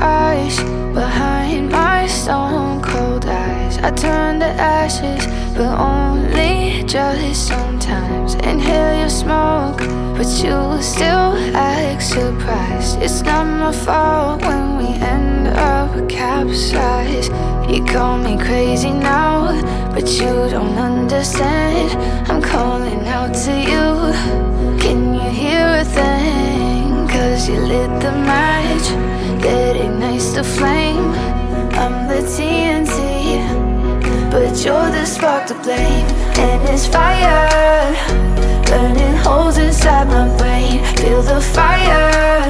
eyes behind my stone cold eyes. I turn to ashes, but only just sometimes. Inhale your smoke, but you still act surprised. It's not my fault when we end up capsized. You call me crazy now, but you don't understand. I'm calling out to you. Can you hear a thing? 'Cause you lit the match that ignites the flame. I'm the TNT, but you're the spark to blame. And it's fire, burning holes inside my brain. Feel the fire,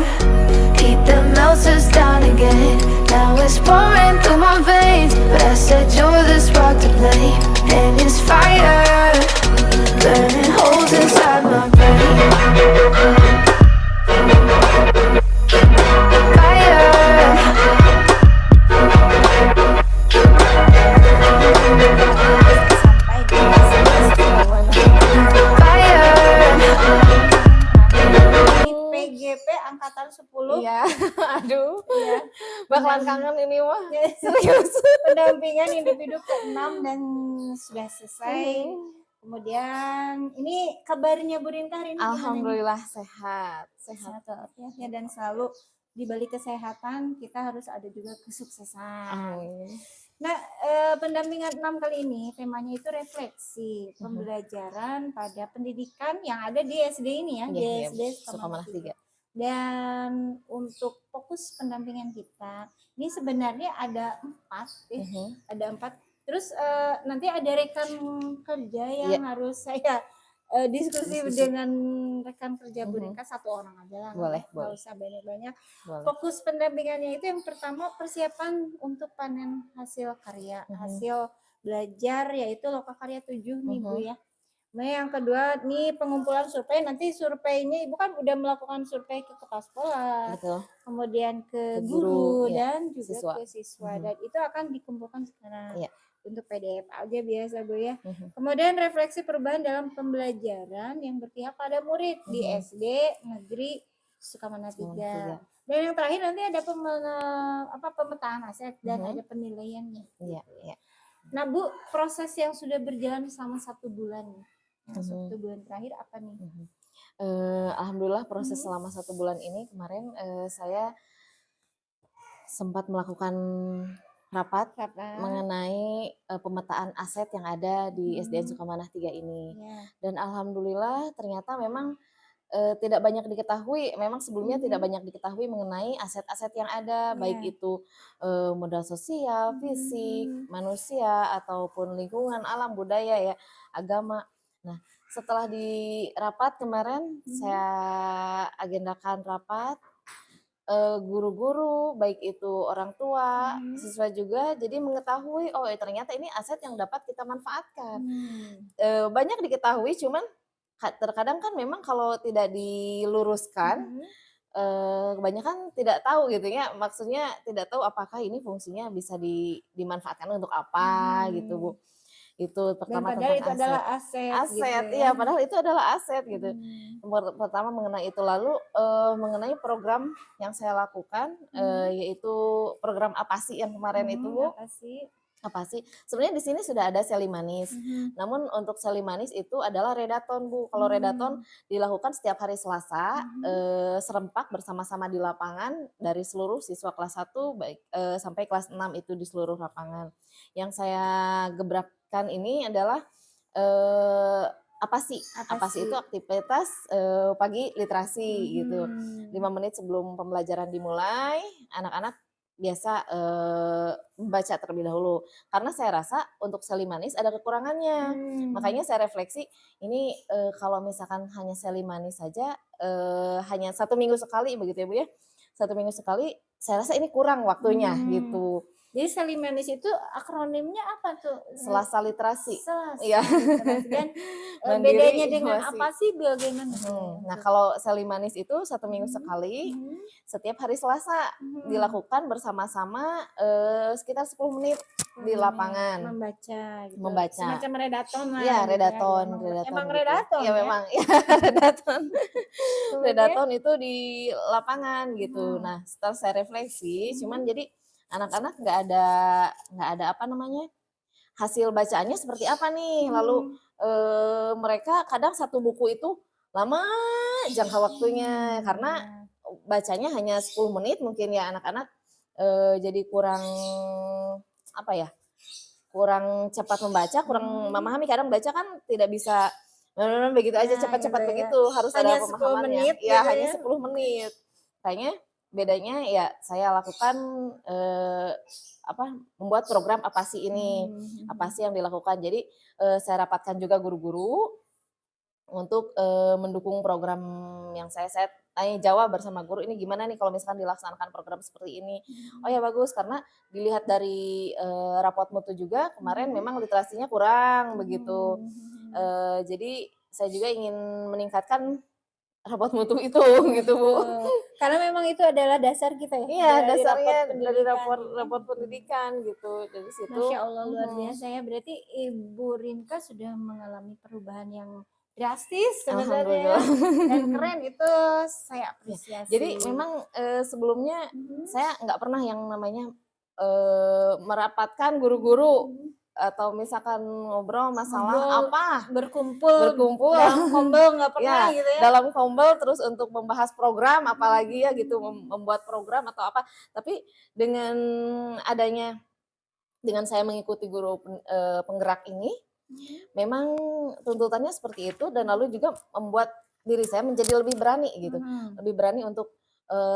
heat that melts us down again. Now it's pouring through my veins, but I said you're the spark to blame. And it's fire, burning holes inside my brain. PGP angkatan 10. Iya, aduh, Ya. bakalan kangen ini mah. Serius. Pendampingan individu ke-6 dan sudah selesai. Kemudian ini kabarnya Bu Rinka hari ini gimana nih? Alhamdulillah sehat. Sehat ya, dan selalu di balik kesehatan kita harus ada juga kesuksesan. Amin. Nah, pendampingan 6 kali ini temanya itu refleksi pembelajaran pada pendidikan yang ada di SD ini ya, di Iya, SD Sukamanah 3. Dan untuk fokus pendampingan kita ini sebenarnya ada 4 ada 4. Terus nanti ada rekan kerja yang harus saya diskusi dengan rekan kerja Bu Rinka, 1 orang aja lah. Boleh. Nggak usah banyak-banyak. Boleh. Fokus pendampingannya itu yang pertama persiapan untuk panen hasil karya, hasil belajar yaitu lokakarya 7 nih Bu ya. Nah yang kedua nih pengumpulan survei, nanti surveinya Ibu kan udah melakukan survei ke kepala sekolah, Betul. kemudian ke guru, guru dan juga siswa. ke siswa, dan itu akan dikumpulkan sekarang untuk PDF aja biasa Bu ya. Kemudian refleksi perubahan dalam pembelajaran yang berpihak pada murid di SD Negeri Sukamanah 3. Dan yang terakhir nanti ada pemetaan aset dan ada penilaiannya. Iya. Nah Bu, proses yang sudah berjalan selama 1 bulan nih, 1 bulan terakhir apa nih? Alhamdulillah proses selama 1 bulan ini kemarin saya sempat melakukan rapat mengenai pemetaan aset yang ada di SDN Sukamanah 3 ini. Dan alhamdulillah ternyata memang tidak banyak diketahui, memang sebelumnya tidak banyak diketahui mengenai aset-aset yang ada, baik itu modal sosial, fisik, manusia, ataupun lingkungan, alam, budaya ya, agama. Nah, setelah di rapat kemarin saya agendakan rapat, guru-guru, baik itu orang tua, siswa juga, jadi mengetahui, oh ternyata ini aset yang dapat kita manfaatkan. Banyak diketahui, cuman terkadang kan memang kalau tidak diluruskan, kebanyakan tidak tahu gitu ya, maksudnya tidak tahu apakah ini fungsinya bisa dimanfaatkan untuk apa gitu Bu. Itu pertama padahal tentang itu adalah aset gitu aset ya. iya, padahal itu adalah aset gitu. Pertama mengenai itu, lalu mengenai program yang saya lakukan, yaitu program APASI yang kemarin itu Bu. APASI sebenarnya di sini sudah ada seli manis, namun untuk seli manis itu adalah redaton Bu. Kalau redaton dilakukan setiap hari Selasa, serempak bersama-sama di lapangan dari seluruh siswa kelas 1 baik sampai kelas 6 itu di seluruh lapangan. Yang saya gebrakkan ini adalah APASI. APASI itu aktivitas pagi literasi gitu. 5 menit sebelum pembelajaran dimulai, anak-anak biasa membaca terlebih dahulu. Karena saya rasa untuk seli manis ada kekurangannya. Makanya saya refleksi, ini kalau misalkan hanya seli manis saja, hanya 1 minggu sekali begitu ya Bu ya. 1 minggu sekali, saya rasa ini kurang waktunya gitu. Jadi Selimanis itu akronimnya apa tuh? Selasa Literasi. Selasa Iya. Literasi. Dan Mandiri, bedanya dengan inovasi. apa sih, bagaimana? Nah, kalau Selimanis itu 1 minggu sekali, setiap hari Selasa dilakukan bersama-sama sekitar 10 menit di lapangan. Membaca gitu. Membaca. Semacam redaton lah. Iya, gitu redaton, ya. redaton. Emang gitu. redaton Iya, ya? memang. Iya, redaton. Redaton itu di lapangan gitu. Nah, setelah saya refleksi, cuman jadi anak-anak nggak ada apa namanya, hasil bacaannya seperti apa nih. Lalu mereka kadang satu buku itu lama jangka waktunya karena bacanya hanya 10 menit mungkin ya anak-anak jadi kurang apa ya, kurang cepat membaca, kurang memahami. Kadang baca kan tidak bisa begitu aja cepat-cepat gitu ya. begitu, harus Hanya ada 10 pemahamannya. menit Ya, gitu hanya ya. 10 menit. Kayaknya bedanya ya saya lakukan membuat program apa sih ini, apa sih yang dilakukan. Jadi saya rapatkan juga guru-guru untuk mendukung program yang saya tanya jawab bersama guru, ini gimana nih kalau misalkan dilaksanakan program seperti ini. Oh ya bagus, karena dilihat dari rapot mutu juga kemarin memang literasinya kurang begitu. Jadi saya juga ingin meningkatkan rapot mutu itu gitu Bu. Karena memang itu adalah dasar kita ya. Iya, dari dasarnya rapot dari pendidikan. rapot pendidikan gitu. Dari situ. Masya Allah luar biasa ya. Berarti Ibu Rinka sudah mengalami perubahan yang drastis sebenarnya dan keren, itu saya apresiasi. Jadi memang sebelumnya saya nggak pernah yang namanya merapatkan guru-guru atau misalkan ngobrol masalah apa, berkumpul dalam kombel nggak pernah ya, gitu ya. dalam kombel terus untuk membahas program apalagi ya gitu, membuat program atau apa. Tapi dengan saya mengikuti guru penggerak ini, memang tuntutannya seperti itu, dan lalu juga membuat diri saya menjadi lebih berani gitu, lebih berani untuk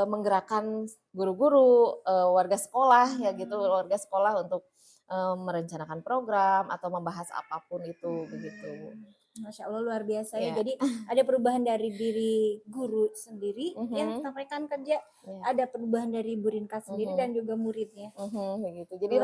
menggerakkan guru-guru, warga sekolah ya gitu, warga sekolah untuk merencanakan program atau membahas apapun itu begitu. Masya Allah luar biasa ya. Jadi ada perubahan dari diri guru sendiri yang rekan kerja, ada perubahan dari Bu Rinka sendiri dan juga muridnya. Begitu. Jadi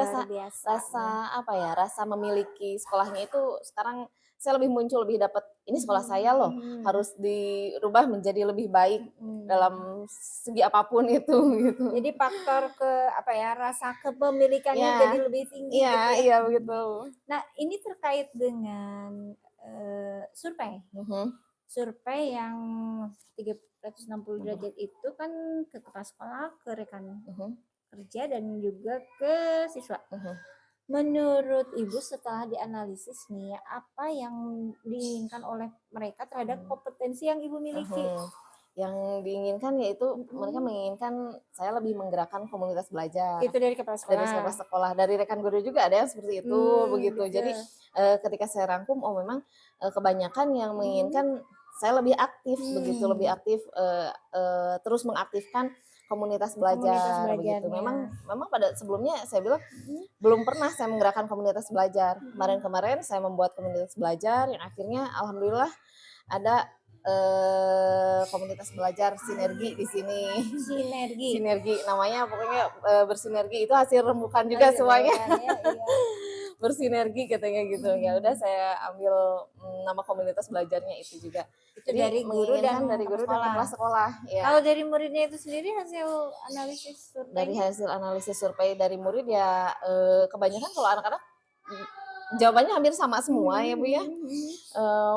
rasa memiliki sekolahnya itu sekarang saya lebih muncul, lebih dapat, ini sekolah saya loh, harus dirubah menjadi lebih baik dalam segi apapun itu gitu. Jadi faktor rasa kepemilikannya jadi lebih tinggi. Iya, gitu ya. Iya begitu. Nah, ini terkait dengan survei. Survei yang 360 derajat itu kan ke kepala sekolah, ke rekan kerja dan juga ke siswa. Menurut Ibu setelah dianalisis nih, apa yang diinginkan oleh mereka terhadap kompetensi yang Ibu miliki? Yang diinginkan yaitu mereka menginginkan saya lebih menggerakkan komunitas belajar. Itu dari kepala sekolah. Dari kepala sekolah, dari rekan guru juga ada yang seperti itu begitu. Betul. Jadi ketika saya rangkum, memang kebanyakan yang menginginkan saya lebih aktif begitu, lebih aktif terus mengaktifkan komunitas belajar begitu. Memang pada sebelumnya saya bilang belum pernah saya menggerakkan komunitas belajar. Kemarin saya membuat komunitas belajar yang akhirnya alhamdulillah ada komunitas belajar sinergi di sini. Sinergi namanya, pokoknya bersinergi itu hasil rembukan juga semuanya. Bersinergi katanya gitu. Ya udah saya ambil nama komunitas belajarnya itu juga. Itu dari guru dan kepala sekolah. Ya. Kalau dari muridnya itu sendiri hasil analisis survei? Dari hasil analisis survei dari murid ya kebanyakan kalau anak-anak jawabannya hampir sama semua ya Bu ya.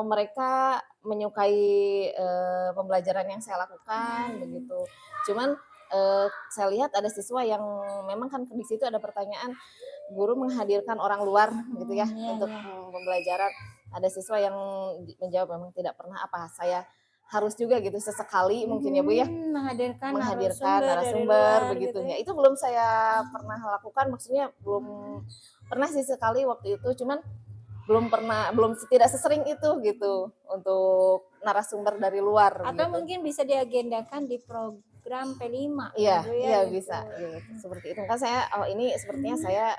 Mereka menyukai pembelajaran yang saya lakukan begitu. Cuman saya lihat ada siswa yang memang kan di situ ada pertanyaan guru menghadirkan orang luar gitu ya untuk pembelajaran. Ada siswa yang menjawab memang tidak pernah saya harus juga gitu sesekali mungkin ya Bu ya menghadirkan narasumber begitu ya. Itu belum saya pernah lakukan, maksudnya belum pernah sih sekali waktu itu, cuman tidak sesering itu gitu untuk narasumber dari luar. Atau gitu. mungkin bisa diagendakan di program P5. Iya bisa gitu. Seperti itu kan saya ini sepertinya saya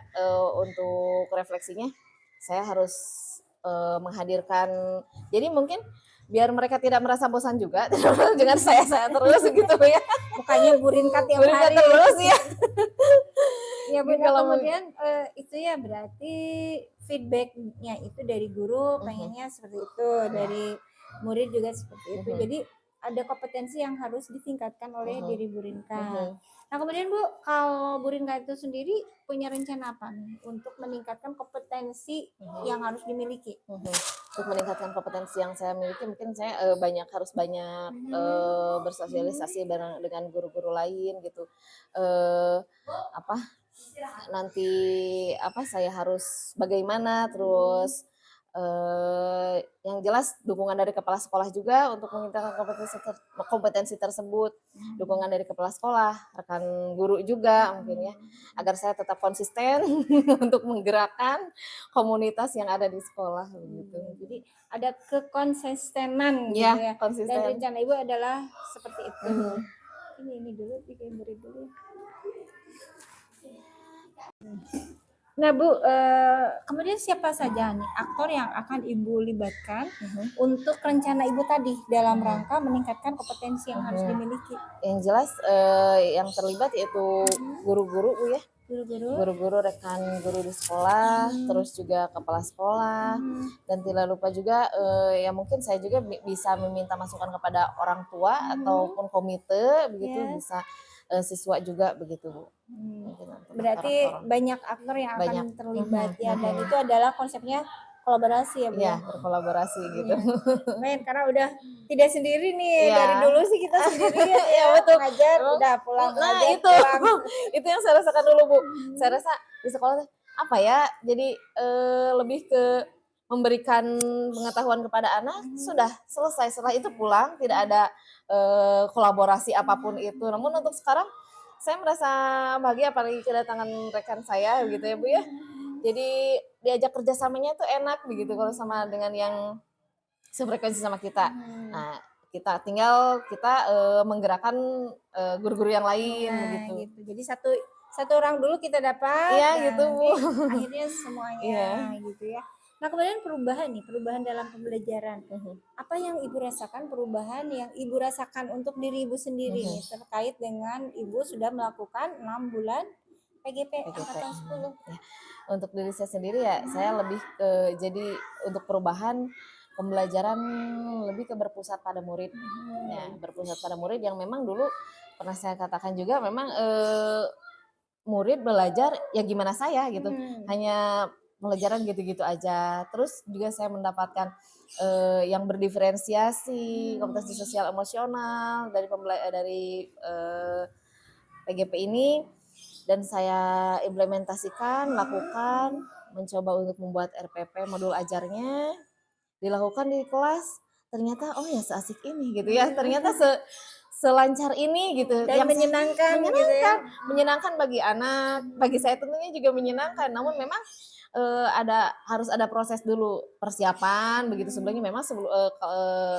untuk refleksinya saya harus menghadirkan, jadi mungkin biar mereka tidak merasa bosan juga dengan saya terus gitu ya. Bukannya Bu Rinka tiap hari terus ya. Ya Jadi benar, kalau kemudian itu ya berarti feedbacknya itu dari guru pengennya seperti itu, dari murid juga seperti itu. Jadi ada kompetensi yang harus ditingkatkan oleh diri Bu Rinka. Nah kemudian Bu, kalau Bu Rinka itu sendiri punya rencana apa nih untuk meningkatkan kompetensi yang harus dimiliki? Untuk meningkatkan kompetensi yang saya miliki, mungkin saya harus banyak bersosialisasi dengan guru-guru lain gitu. Apa nanti saya harus bagaimana, terus yang jelas dukungan dari kepala sekolah juga untuk meningkatkan kompetensi tersebut, dukungan dari kepala sekolah, rekan guru juga mungkin ya, agar saya tetap konsisten untuk menggerakkan komunitas yang ada di sekolah begitu. Jadi ada kekonsistenan Ya, gitu ya. konsisten. Dan rencana Ibu adalah seperti itu. Ini dulu bikin murid dulu. Nah Bu, kemudian siapa saja nih aktor yang akan Ibu libatkan untuk rencana Ibu tadi dalam rangka meningkatkan kompetensi yang harus dimiliki? Yang jelas yang terlibat yaitu guru-guru Bu ya, guru-guru, rekan guru di sekolah, terus juga kepala sekolah, dan tidak lupa juga ya mungkin saya juga bisa meminta masukan kepada orang tua ataupun komite begitu, bisa siswa juga begitu Bu. Berarti banyak aktor yang akan terlibat ya, dan itu adalah konsepnya kolaborasi ya Bu? Iya, berkolaborasi gitu. Main karena udah tidak sendiri nih, dari dulu sih kita sendiri ya, betul. ngajar udah pulang Nah ngajar, itu pulang. itu yang saya rasakan dulu Bu. Saya rasa di sekolah apa ya, jadi lebih ke memberikan pengetahuan kepada anak, sudah selesai, setelah itu pulang tidak ada kolaborasi apapun itu. Namun untuk sekarang saya merasa bahagia apalagi kedatangan rekan saya gitu ya Bu ya. Jadi diajak kerjasamanya tuh enak begitu kalau sama dengan yang sefrekuensi sama kita. Nah, kita menggerakkan guru-guru yang lain begitu. Jadi satu orang dulu kita dapat, gitu Bu. akhirnya semuanya gitu ya. Nah kemudian perubahan dalam pembelajaran. Apa yang Ibu rasakan, perubahan yang Ibu rasakan untuk diri Ibu sendiri nih, terkait dengan Ibu sudah melakukan 6 bulan PGP angkatan 10? Ya. Untuk diri saya sendiri ya, saya lebih ke jadi untuk perubahan pembelajaran lebih ke berpusat pada murid. Ya, berpusat pada murid yang memang dulu pernah saya katakan juga memang murid belajar ya gimana saya gitu. Hanya pelajaran gitu-gitu aja. Terus juga saya mendapatkan yang berdiferensiasi, kompetensi sosial emosional dari PGP ini, dan saya implementasikan, lakukan, mencoba untuk membuat RPP modul ajarnya, dilakukan di kelas. Ternyata oh ya seasik ini gitu ya. Ternyata selancar ini gitu. Dan yang menyenangkan gitu ya. Menyenangkan bagi anak, bagi saya tentunya juga menyenangkan. Namun memang harus ada proses dulu persiapan begitu sebelumnya. Memang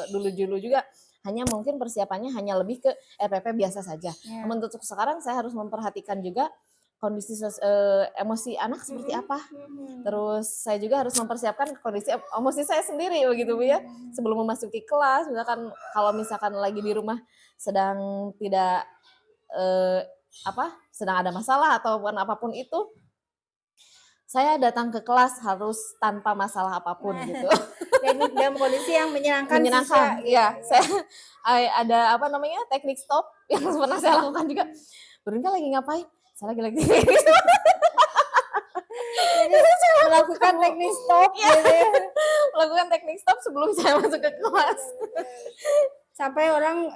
dulu juga hanya mungkin persiapannya hanya lebih ke RPP biasa saja. Namun untuk sekarang saya harus memperhatikan juga kondisi emosi anak seperti apa. Terus saya juga harus mempersiapkan kondisi emosi saya sendiri begitu Bu ya. Sebelum memasuki kelas, misalkan kalau misalkan lagi di rumah sedang tidak sedang ada masalah ataupun apapun itu, saya datang ke kelas harus tanpa masalah apapun gitu. Dan dalam kondisi yang menyenangkan siswa, ya. Saya ada teknik stop yang pernah saya lakukan juga. Burinka lagi ngapain? Saya lagi Jadi melakukan teknik stop gitu ya. Melakukan teknik stop sebelum saya masuk ke kelas. Sampai orang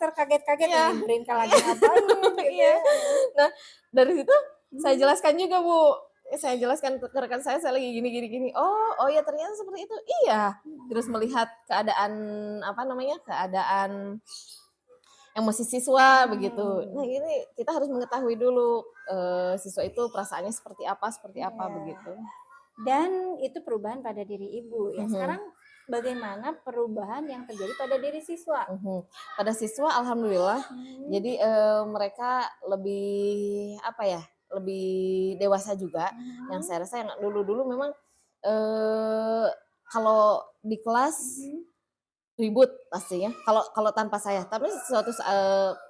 terkaget-kaget ya. Burinka lagi ngapain gitu. Nah, dari situ saya jelaskan juga Bu. Saya jelaskan ke rekan saya lagi gini. Oh ya ternyata seperti itu. Iya. Terus melihat keadaan keadaan emosi siswa begitu. Nah ini kita harus mengetahui dulu siswa itu perasaannya seperti apa begitu. Dan itu perubahan pada diri Ibu ya. Sekarang bagaimana perubahan yang terjadi pada diri siswa? Pada siswa alhamdulillah. Jadi mereka lebih lebih dewasa juga. Yang saya rasa yang dulu memang kalau di kelas ribut pastinya kalau tanpa saya, tapi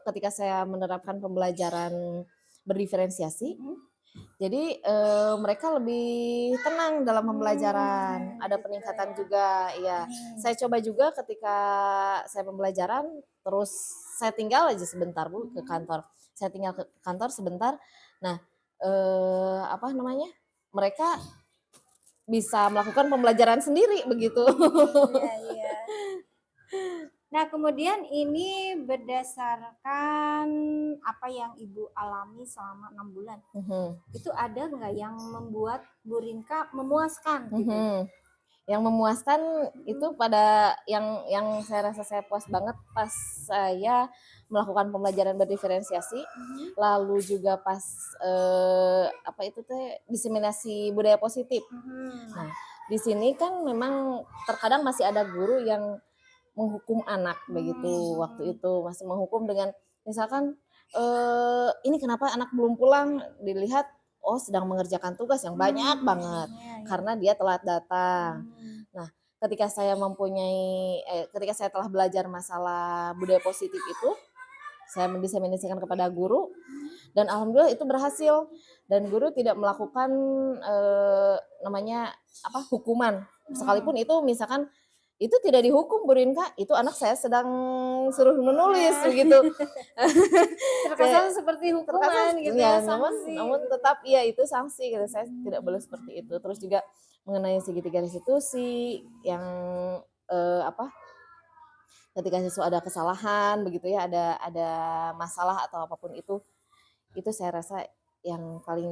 ketika saya menerapkan pembelajaran berdiferensiasi. Jadi mereka lebih tenang dalam pembelajaran, ada peningkatan juga, ya. Saya coba juga ketika saya pembelajaran, terus saya tinggal aja sebentar Bu ke kantor. Saya tinggal ke kantor sebentar. Nah, apa namanya? Mereka bisa melakukan pembelajaran sendiri begitu. Iya. Nah, kemudian ini berdasarkan apa yang Ibu alami selama 6 bulan. Itu ada nggak yang membuat Bu Rinka memuaskan gitu? Yang memuaskan itu pada yang saya rasa saya puas banget pas saya melakukan pembelajaran berdiferensiasi, lalu juga pas apa itu teh diseminasi budaya positif. Nah, di sini kan memang terkadang masih ada guru yang menghukum anak begitu. Waktu itu masih menghukum dengan misalkan ini kenapa anak belum pulang, dilihat oh sedang mengerjakan tugas yang banyak banget karena dia telat datang. Nah, ketika saya ketika saya telah belajar masalah budaya positif itu, saya mendiseminasikan kepada guru dan alhamdulillah itu berhasil, dan guru tidak melakukan namanya apa hukuman, sekalipun itu misalkan itu tidak dihukum Bu Rinka, itu anak saya sedang suruh menulis begitu. Terkesan seperti hukuman gitu ya, namun tetap ya itu sanksi gitu. Saya tidak boleh seperti itu. Terus juga mengenai segitiga restitusi yang apa? Ketika siswa ada kesalahan begitu ya, ada masalah atau apapun itu saya rasa yang paling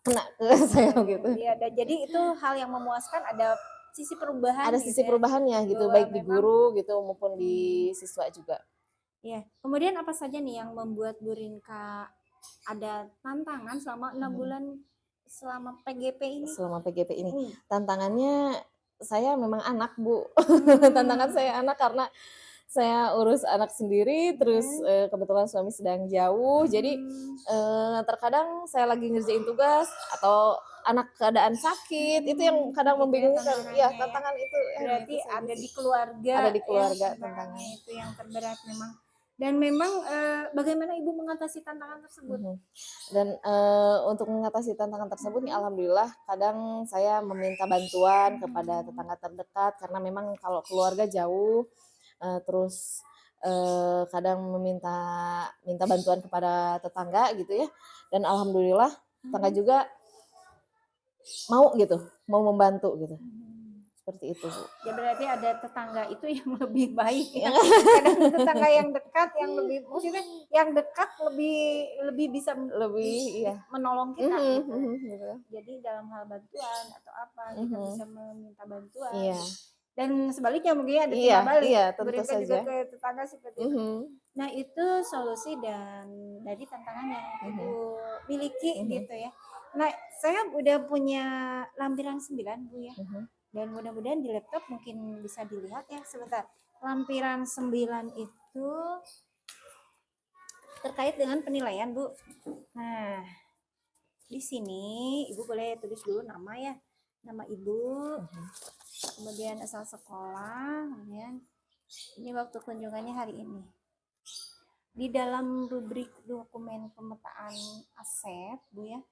kena ke saya gitu. Iya, jadi itu hal yang memuaskan, ada sisi perubahan. Ada sisi perubahannya gitu, baik di guru gitu maupun di siswa juga. Iya. Kemudian apa saja nih yang membuat Bu Rinka ada tantangan selama 6 bulan selama PGP ini? Selama PGP ini. Tantangannya saya memang anak, Bu. Tantangan saya anak karena saya urus anak sendiri, terus kebetulan suami sedang jauh, jadi terkadang saya lagi ngerjain tugas atau anak keadaan sakit, itu yang kadang membingungkan. Iya, tantangan itu. Berarti gitu ada di keluarga. Ada di keluarga tantangan. Itu yang terberat memang. Dan memang bagaimana Ibu mengatasi tantangan tersebut? Dan untuk mengatasi tantangan tersebut nih alhamdulillah kadang saya meminta bantuan kepada tetangga terdekat, karena memang kalau keluarga jauh, terus kadang minta bantuan kepada tetangga gitu ya, dan alhamdulillah tetangga juga mau membantu gitu. Seperti itu Bu. Ya berarti ada tetangga itu yang lebih baik ya. Kadang tetangga yang dekat yang lebih, maksudnya yang dekat lebih bisa menolong kita gitu. Jadi dalam hal bantuan atau apa kita bisa meminta bantuan. Dan sebaliknya mungkin ada balik, berikan juga ke tetangga seperti itu. Nah itu solusi dari tantangan yang Ibu miliki gitu ya. Nah saya udah punya lampiran 9 Bu ya. Dan mudah-mudahan di laptop mungkin bisa dilihat ya sebentar. Lampiran 9 itu terkait dengan penilaian Bu. Nah di sini Ibu boleh tulis dulu nama ya, nama Ibu, kemudian asal sekolah, kemudian ini waktu kunjungannya hari ini. Di dalam rubrik dokumen pemetaan aset Bu ya,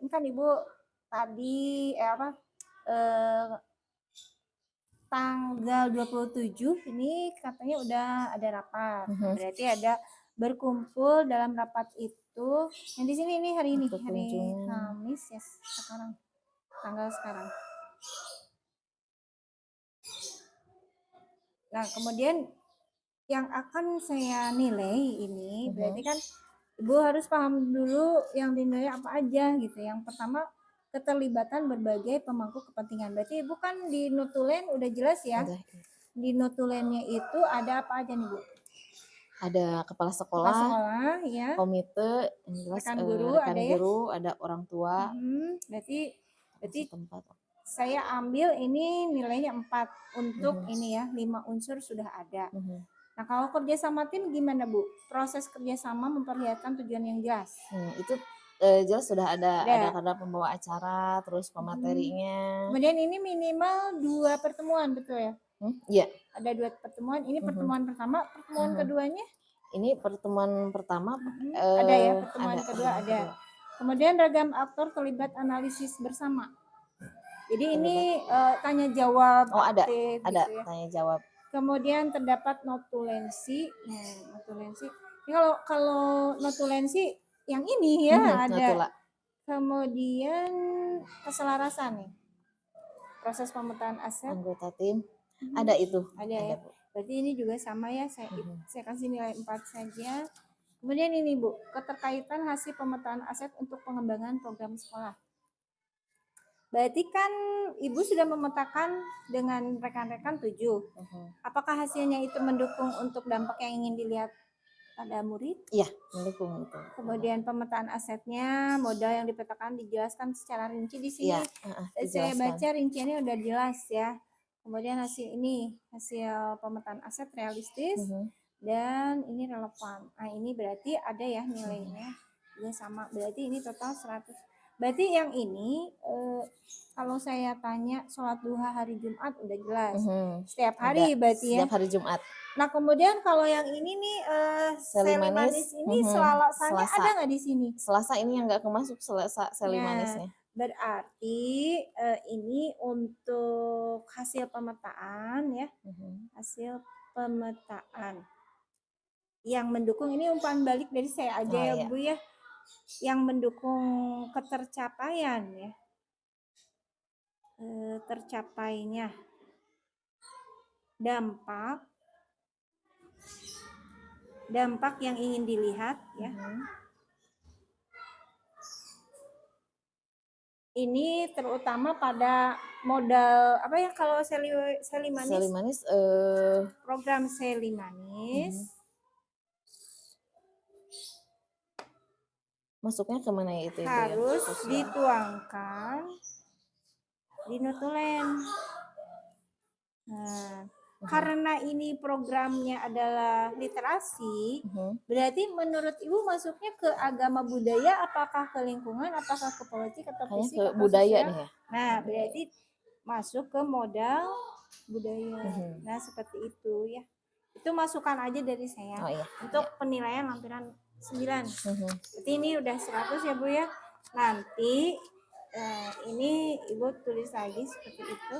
ini kan Ibu tadi tanggal 27 ini katanya udah ada rapat. Berarti ada berkumpul dalam rapat itu. Yang di sini ini hari ini, hari Kamis ya sekarang. Tanggal sekarang. Nah, kemudian yang akan saya nilai ini berarti kan Ibu harus paham dulu yang dinilai apa aja gitu. Yang pertama keterlibatan berbagai pemangku kepentingan. Berarti Ibu kan di notulen udah jelas ya. Di notulennya itu ada apa aja nih Bu? Ada kepala sekolah ya. Komite, rekan guru, ada orang tua. Berarti tempat. Saya ambil ini nilainya 4 untuk ini ya, 5 unsur sudah ada. Nah kalau kerjasama tim gimana Bu? Proses kerjasama memperlihatkan tujuan yang jelas. Itu jelas sudah ada karena pembawa acara, terus pematerinya. Kemudian ini minimal 2 pertemuan betul ya? Iya. Ada 2 pertemuan. Ini pertemuan pertama, pertemuan keduanya? Ini pertemuan pertama ada ya, pertemuan ada, kedua ada. Kemudian ragam aktor terlibat analisis bersama. Jadi ini tanya jawab aktif ada gitu ya. tanya jawab. Kemudian terdapat notulensi. Nah, notulensi. Ini kalau notulensi yang ini ya ada. Notula. Kemudian keselarasan nih. Proses pemetaan aset. Anggota tim. Ada itu. Ada ya. Bu. Berarti ini juga sama ya, saya kasih nilai 4 saja. Kemudian ini Bu, keterkaitan hasil pemetaan aset untuk pengembangan program sekolah. Berarti kan Ibu sudah memetakan dengan rekan-rekan 7. Apakah hasilnya itu mendukung untuk dampak yang ingin dilihat pada murid? Iya, mendukung itu. Kemudian pemetaan asetnya, modal yang dipetakan dijelaskan secara rinci di sini. Saya baca rinciannya udah jelas ya. Kemudian hasil pemetaan aset realistis dan ini relevan. Nah, ini berarti ada ya nilainya juga sama. Berarti ini total 100. Berarti yang ini kalau saya tanya sholat duha hari Jumat udah jelas. Setiap hari berarti ya. Setiap hari Jumat. Nah, kemudian kalau yang ini nih selimanis ini Selasanya ada nggak di sini? Selasa ini yang nggak kemasuk selimanisnya. Berarti ini untuk hasil pemetaan ya. Hasil pemetaan. Yang mendukung ini umpan balik dari saya aja ya Bu ya. Yang mendukung ketercapaian ya. Tercapainya dampak yang ingin dilihat ya. Ini terutama pada modal apa ya kalau selimanis program selimanis masuknya kemana ya itu harus ya? Dituangkan di notulen. Nah, karena ini programnya adalah literasi, berarti menurut Ibu masuknya ke agama budaya, apakah ke lingkungan, apakah ke politik atau fisik atau budaya nih ya? Nah, berarti masuk ke modal budaya. Nah, seperti itu ya. Itu masukan aja dari saya. Untuk penilaian lampiran 9. Berarti ini udah 100 ya Bu ya. Nanti ini Ibu tulis lagi seperti itu.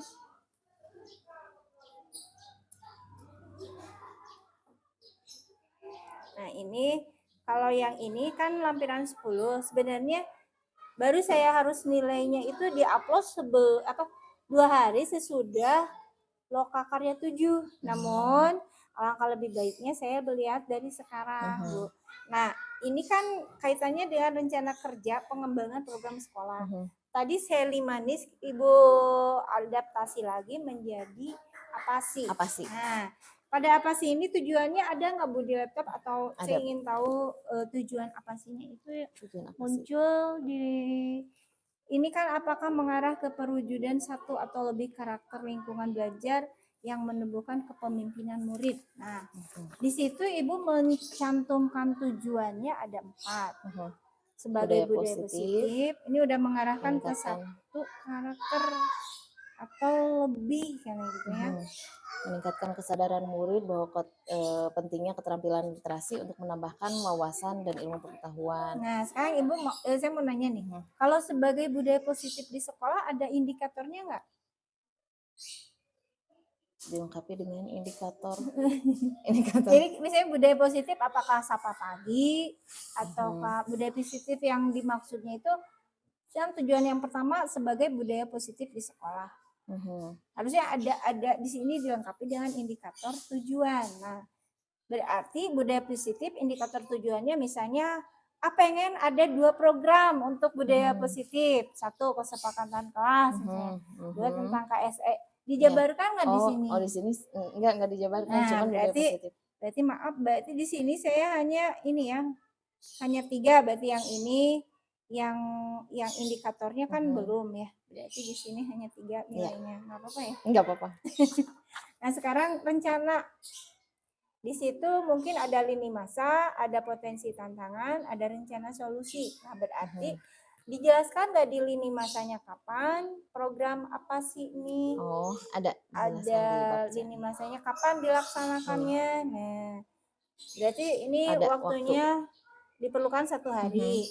Nah, ini kalau yang ini kan lampiran 10. Sebenarnya baru saya harus nilainya itu di-upload 2 hari sesudah Lokakarya 7. Namun alangkah lebih baiknya saya melihat dari sekarang, Bu. Nah, ini kan kaitannya dengan rencana kerja pengembangan program sekolah. Tadi selimanis Ibu adaptasi lagi menjadi apasi. Nah, pada apasi ini tujuannya ada nggak Bu di laptop atau saya ingin tahu tujuan apasinya itu muncul di ini kan apakah mengarah ke perwujudan satu atau lebih karakter lingkungan belajar yang menumbuhkan kepemimpinan murid. Nah, di situ Ibu mencantumkan tujuannya ada 4. Sebagai budaya positif, ini udah mengarahkan ke satu karakter atau lebih kan gitu ya. Meningkatkan kesadaran murid bahwa pentingnya keterampilan literasi untuk menambahkan wawasan dan ilmu pengetahuan. Nah, sekarang Ibu saya mau nanya nih, kalau sebagai budaya positif di sekolah ada indikatornya nggak? Dilengkapi dengan indikator. Jadi misalnya budaya positif apakah sapa pagi ataukah budaya positif yang dimaksudnya itu yang tujuan yang pertama sebagai budaya positif di sekolah. Harusnya ada di sini dilengkapi dengan indikator tujuan. Nah, berarti budaya positif indikator tujuannya misalnya pengen ada 2 program untuk budaya positif. 1 kesepakatan kelas, misalnya. 2 tentang KSE. Dijabarkan nggak di sini? Di sini enggak dijabarkan, cuma berarti maaf, berarti di sini saya hanya ini ya, hanya 3 berarti yang ini, yang indikatornya kan belum ya. Berarti di sini hanya 3 nilainya. Nggak apa-apa ya? Nggak apa-apa. Nah, sekarang rencana di situ mungkin ada lini masa, ada potensi tantangan, ada rencana solusi. Nah, berarti dijelaskan nggak di lini masanya kapan, program apa sih ini? Oh, ada. Ada lini masanya kapan dilaksanakannya. Nah, Berarti ini Ada waktunya diperlukan 1 hari.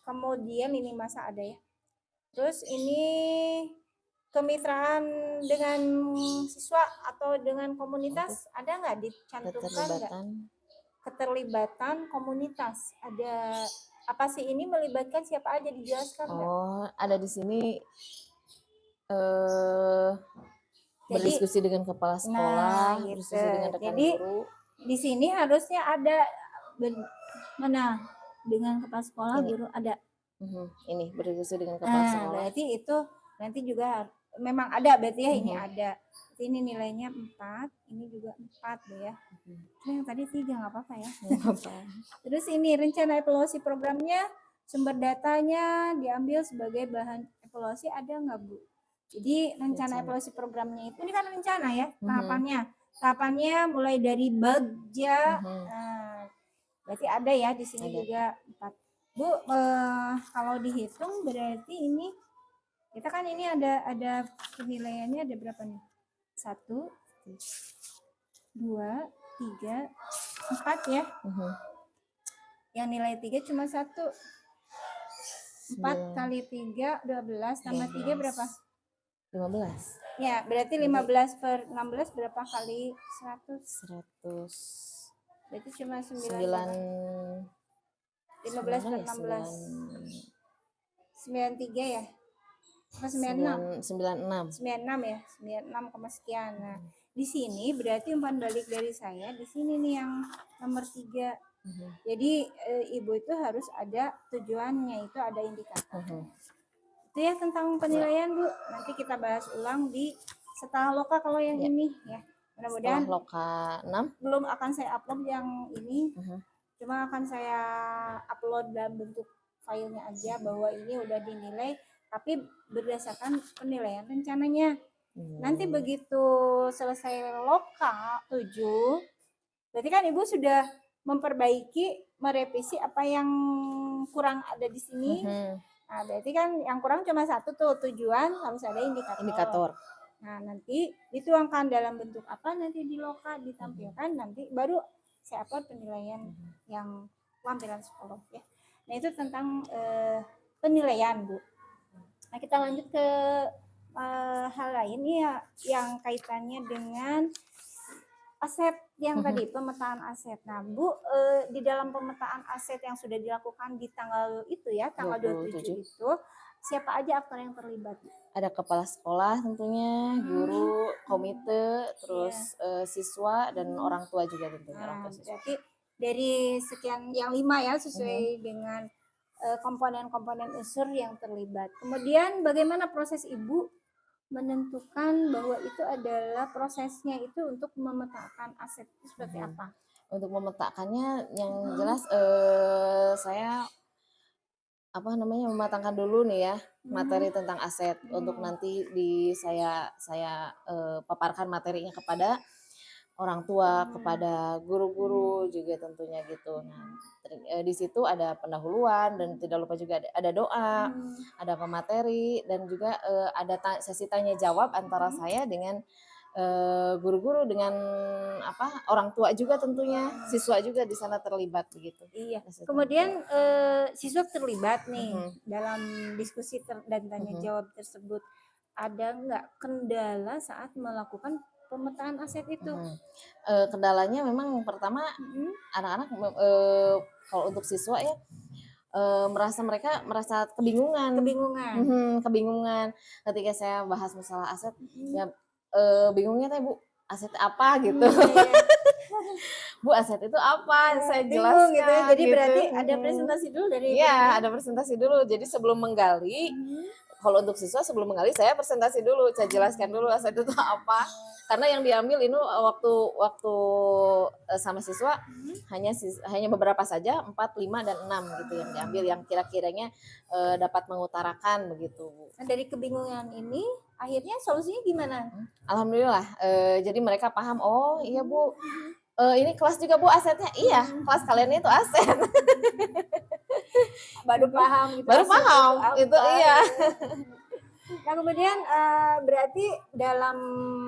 Kemudian ini masa ada ya. Terus ini kemitraan dengan siswa atau dengan komunitas ada nggak dicantumkan nggak? Keterlibatan komunitas. Ada apa sih ini, melibatkan siapa aja, dijelaskan nggak? Oh, ada di sini berdiskusi dengan kepala sekolah, gitu. berdiskusi dengan rekan Jadi guru. di sini harusnya ada mana dengan kepala sekolah, guru ada. Ini berdiskusi dengan kepala sekolah. Berarti itu nanti juga memang ada berarti ya, ini ada. Ini nilainya 4, ini juga 4 ya. Yang tadi 3 nggak apa-apa ya. Terus ini rencana evaluasi programnya, sumber datanya diambil sebagai bahan evaluasi ada nggak Bu? Jadi rencana evaluasi programnya itu, ini kan rencana ya tahapannya mulai dari bagja. Berarti ada ya di sini juga 4. Bu, kalau dihitung berarti ini kita kan ini ada penilaiannya ada berapa nih? 1, 2, 3, 4 ya. Yang nilai 3 cuma 1. 4 kali 3 12 tambah 3 berapa? 15. Ya, berarti 15 per 16 berapa kali 100? 100. Berarti cuma 9. 15 per 16. 93 ya? Apa 96? 96 ya, 96, sekian. Nah, di sini berarti umpan balik dari saya di sini nih yang nomor 3. Jadi Ibu itu harus ada tujuannya, itu ada indikator. Itu ya tentang penilaian Bu. Nanti kita bahas ulang di setelah loka kalau yang ini ya. Mudah-mudahan loka 6 belum akan saya upload yang ini. Cuma akan saya upload dalam bentuk filenya aja bahwa ini udah dinilai, tapi berdasarkan penilaian rencananya. Nanti begitu selesai loka 7, berarti kan Ibu sudah memperbaiki, merevisi apa yang kurang ada di sini. Nah, berarti kan yang kurang cuma 1 tuh, tujuan harus ada indikator. Nah, nanti dituangkan dalam bentuk apa nanti di loka ditampilkan, nanti baru saya upload penilaian yang lampiran psikolog ya. Nah, itu tentang penilaian Bu. Nah, kita lanjut ke hal lain ya, yang kaitannya dengan aset yang tadi, pemetaan aset. Nah, Bu, di dalam pemetaan aset yang sudah dilakukan di tanggal itu ya, tanggal 27 itu, siapa aja aktor yang terlibat? Ada kepala sekolah tentunya, guru, komite, terus siswa dan orang tua juga tentunya. Berarti dari sekian yang 5 ya, sesuai dengan komponen-komponen unsur yang terlibat. Kemudian bagaimana proses Ibu menentukan bahwa itu adalah prosesnya itu untuk memetakan aset itu seperti apa? Untuk memetakannya yang jelas saya mematangkan dulu nih ya materi tentang aset untuk nanti saya paparkan materinya kepada orang tua, kepada guru-guru juga tentunya gitu. Nah, di situ ada pendahuluan dan tidak lupa juga ada doa, ada pemateri dan juga ada sesi tanya jawab antara saya dengan guru-guru dengan orang tua juga tentunya, siswa juga di sana terlibat begitu. Iya. Kemudian siswa terlibat nih dalam diskusi dan tanya jawab tersebut. Ada nggak kendala saat melakukan pemetaan aset itu? Kendalanya memang pertama anak-anak kalau untuk siswa ya mereka merasa kebingungan ketika saya bahas masalah aset. Ya bingungnya teh Bu, aset apa gitu. Bu, aset itu apa? Saya jelaskan gitu. Jadi berarti ada presentasi dulu dari ada presentasi dulu. Jadi sebelum menggali, kalau untuk siswa sebelum menggali saya presentasi dulu, saya jelaskan dulu aset itu apa. Karena yang diambil ini waktu sama siswa hanya beberapa saja, 4, 5 dan 6 gitu yang diambil, yang kira-kiranya dapat mengutarakan begitu. Nah, dari kebingungan ini akhirnya solusinya gimana? Alhamdulillah, jadi mereka paham. Oh iya Bu, ini kelas juga Bu asetnya. Iya, kelas kalian itu aset. Baru paham gitu. Baru paham itu iya. Nah, kemudian berarti dalam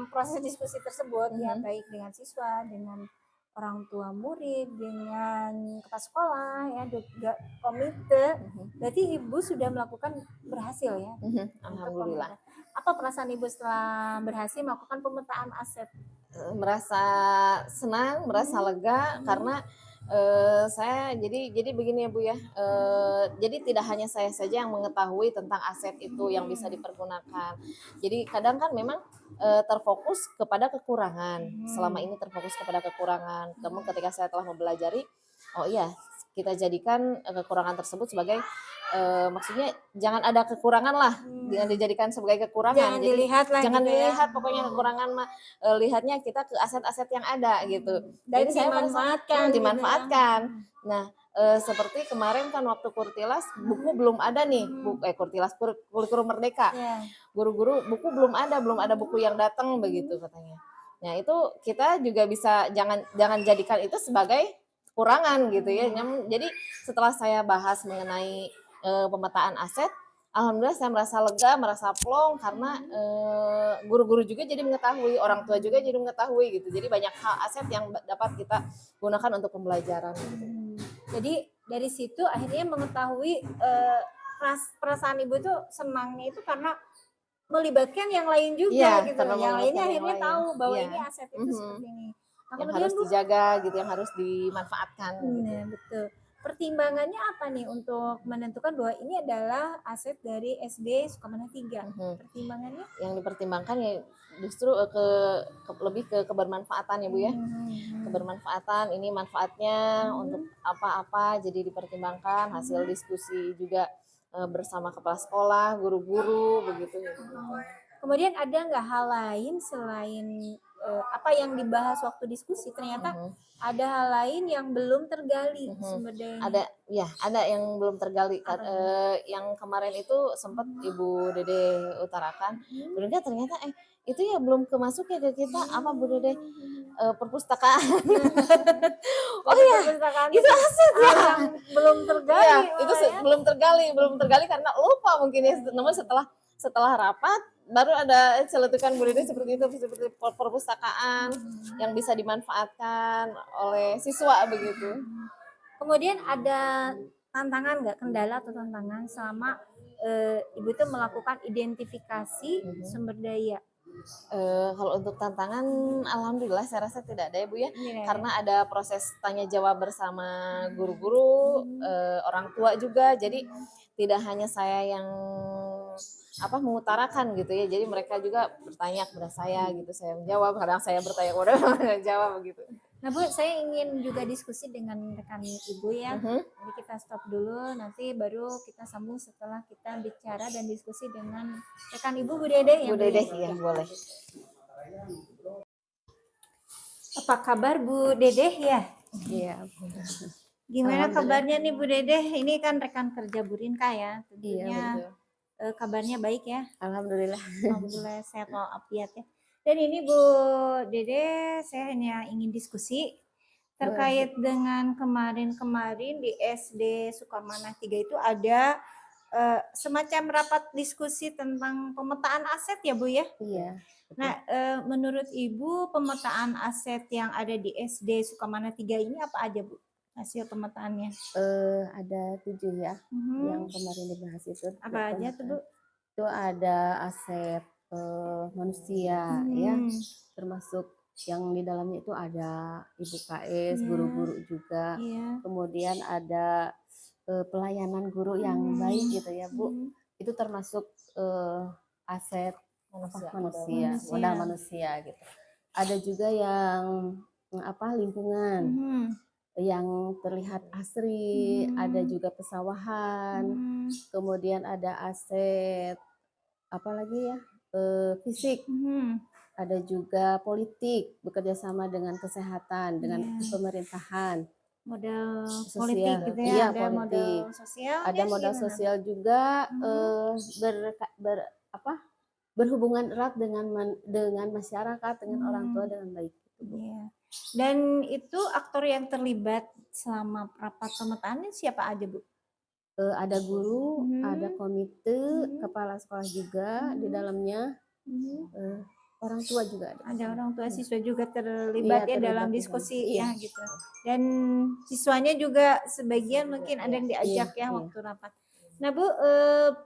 proses diskusi tersebut ya, baik dengan siswa, dengan orang tua murid, dengan kepala sekolah, ya, juga komite. Berarti Ibu sudah melakukan berhasil ya? Alhamdulillah. Apa perasaan Ibu setelah berhasil melakukan pemetaan aset? Merasa senang, merasa lega karena saya jadi begini ya Bu ya. Jadi tidak hanya saya saja yang mengetahui tentang aset itu yang bisa dipergunakan. Jadi kadang kan memang terfokus kepada kekurangan. Selama ini terfokus kepada kekurangan. Namun ketika saya telah mempelajari, oh iya, kita jadikan kekurangan tersebut sebagai maksudnya jangan ada kekurangan lah, jangan dijadikan sebagai kekurangan. Jangan jadi dilihat lah jangan gitu dilihat ya. pokoknya kekurangan mah, lihatnya kita ke aset-aset yang ada gitu. Dan Jadi saya dimanfaatkan. dimanfaatkan. Nah, seperti kemarin kan waktu Kurtilas buku belum ada nih, Kurtilas kurikulum Merdeka. Guru-guru buku belum ada buku yang datang begitu katanya. Nah, itu kita juga bisa jangan jadikan itu sebagai kekurangan gitu ya. Jadi setelah saya bahas mengenai pemetaan aset, alhamdulillah saya merasa lega, merasa plong karena guru-guru juga jadi mengetahui, orang tua juga jadi mengetahui gitu. Jadi banyak hal aset yang dapat kita gunakan untuk pembelajaran. Gitu. Jadi dari situ akhirnya mengetahui perasaan Ibu tuh senangnya itu karena melibatkan yang lain juga gitu. Yang lainnya akhirnya tahu bahwa ini aset itu seperti ini. Nah, yang harus dijaga gitu, yang harus dimanfaatkan. Gitu. Betul. Pertimbangannya apa nih untuk menentukan bahwa ini adalah aset dari SD Sukamana 3? Pertimbangannya? Yang dipertimbangkan ya justru lebih ke kebermanfaatan ya Bu ya. Kebermanfaatan, ini manfaatnya untuk apa-apa, jadi dipertimbangkan. Hasil diskusi juga bersama kepala sekolah, guru-guru begitu. Kemudian ada nggak hal lain selain apa yang dibahas waktu diskusi? Ternyata ada hal lain yang belum tergali sumber dayanya. Ada yang belum tergali. Yang kemarin itu sempat Ibu Dede utarakan. Bunda ternyata itu ya belum kemasuk ya ke kita apa Bu Dede? Perpustakaan. Oh ya, itu aset ya. Yang belum tergali. Ya, itu belum tergali karena lupa mungkin ya. Namun setelah rapat baru ada celetukan Bu Dede seperti itu, seperti perpustakaan yang bisa dimanfaatkan oleh siswa begitu. Kemudian ada tantangan nggak, kendala atau tantangan selama Ibu itu melakukan identifikasi sumber daya? Kalau untuk tantangan, alhamdulillah saya rasa tidak ada ya Bu ya, karena ada proses tanya jawab bersama guru-guru, orang tua juga, jadi tidak hanya saya yang mengutarakan gitu ya, jadi mereka juga bertanya kepada saya gitu, saya menjawab, kadang saya bertanya kepada mereka jawab gitu. Nah Bu, saya ingin juga diskusi dengan rekan Ibu ya. Jadi kita stop dulu, nanti baru kita sambung setelah kita bicara dan diskusi dengan rekan Ibu Bu Dede. Bu Dede, ya boleh. Apa kabar Bu Dede ya? Iya. Gimana kabarnya nih Bu Dede? Ini kan rekan kerja Bu Rinka ya. Tentunya iya, kabarnya baik ya? Alhamdulillah. Alhamdulillah sehat walafiat ya. Dan ini Bu Dede, saya hanya ingin diskusi terkait dengan kemarin di SD Sukamana 3 itu ada semacam rapat diskusi tentang pemetaan aset ya Bu ya? Iya. Nah, menurut Ibu pemetaan aset yang ada di SD Sukamana 3 ini apa aja Bu hasil pemetaannya? Ada 7 ya yang kemarin dibahas itu. Apa aja tuh Bu? Itu ada aset manusia ya, termasuk yang di dalamnya itu ada ibu KS, guru-guru juga. Kemudian ada pelayanan guru yang baik gitu ya Bu. Itu termasuk aset manusia, modal manusia gitu. Ada juga yang lingkungan yang terlihat asri, ada juga pesawahan, kemudian ada aset apa lagi ya, fisik, ada juga politik, bekerja sama dengan kesehatan, dengan pemerintahan, modal sosial, politik gitu ya, iya, ada politik. modal sosial, ada modal gimana? Sosial juga, berhubungan erat dengan masyarakat, dengan orang tua dengan baik. Iya. Dan itu aktor yang terlibat selama rapat pemetaannya siapa aja Bu? Ada guru, ada komite, kepala sekolah juga di dalamnya. orang tua juga ada. Ada orang tua Iya. siswa juga terlibat ya Iya, dalam terlibat di diskusi sana. Iya. ya gitu. Dan siswanya juga sebagian mungkin ada yang diajak Iya, ya iya. waktu rapat. Nah Bu,